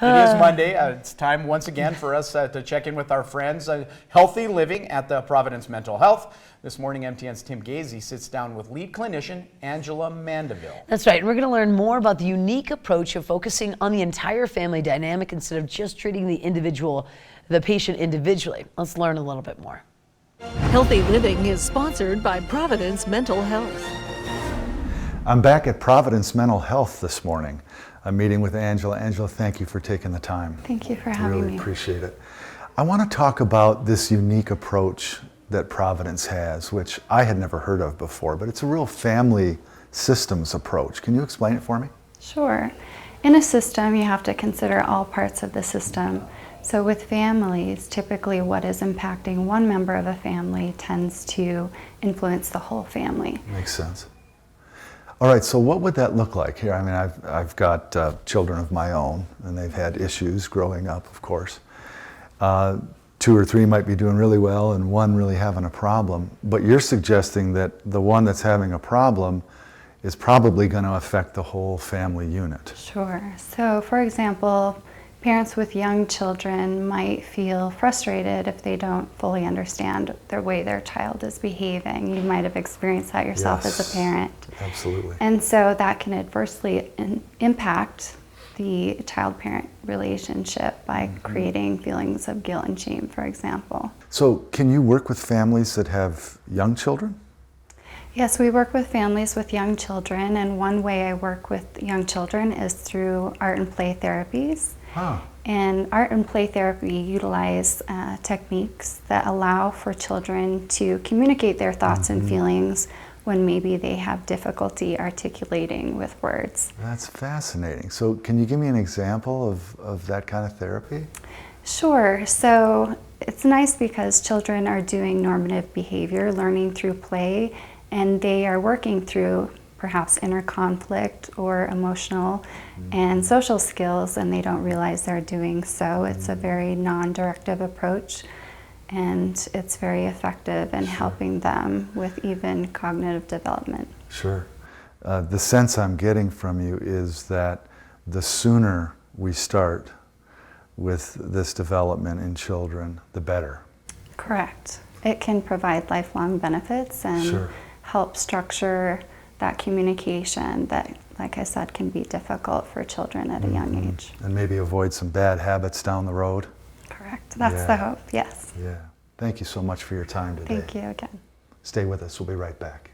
It is Monday. It's time once again for us to check in with our friends. Healthy living at the Providence Mental Health. This morning, MTN's Tim Gazy sits down with lead clinician Angela Mandeville. That's right. And we're going to learn more about the unique approach of focusing on the entire family dynamic instead of just treating the patient individually. Let's learn a little bit more. Healthy Living is sponsored by Providence Mental Health. I'm back at Providence Mental Health this morning. I'm meeting with Angela. Angela, thank you for taking the time. Thank you for having me. Really appreciate it. I want to talk about this unique approach that Providence has, which I had never heard of before, but it's a real family systems approach. Can you explain it for me? Sure. In a system, you have to consider all parts of the system. So with families, typically what is impacting one member of a family tends to influence the whole family. Makes sense. All right, so what would that look like here? I mean, I've got children of my own, and they've had issues growing up, of course. 2 or 3 might be doing really well, and 1 really having a problem. But you're suggesting that the one that's having a problem is probably going to affect the whole family unit. Sure. So for example, parents with young children might feel frustrated if they don't fully understand the way their child is behaving. You might have experienced that yourself as a parent. Absolutely. And so that can adversely impact the child-parent relationship by creating feelings of guilt and shame, for example. So can you work with families that have young children? Yes, we work with families with young children, and one way I work with young children is through art and play therapies. Huh. And art and play therapy utilize techniques that allow for children to communicate their thoughts and feelings when maybe they have difficulty articulating with words. That's fascinating. So can you give me an example of that kind of therapy? Sure. So it's nice because children are doing normative behavior, learning through play, and they are working through perhaps inner conflict or emotional and social skills, and they don't realize they're doing so. It's a very non-directive approach, and it's very effective in helping them with even cognitive development. Sure. The sense I'm getting from you is that the sooner we start with this development in children, the better. Correct. It can provide lifelong benefits and help structure that communication that, like I said, can be difficult for children at a young age. And maybe avoid some bad habits down the road. Correct. That's the hope, yes. Yeah. Thank you so much for your time today. Thank you again. Stay with us. We'll be right back.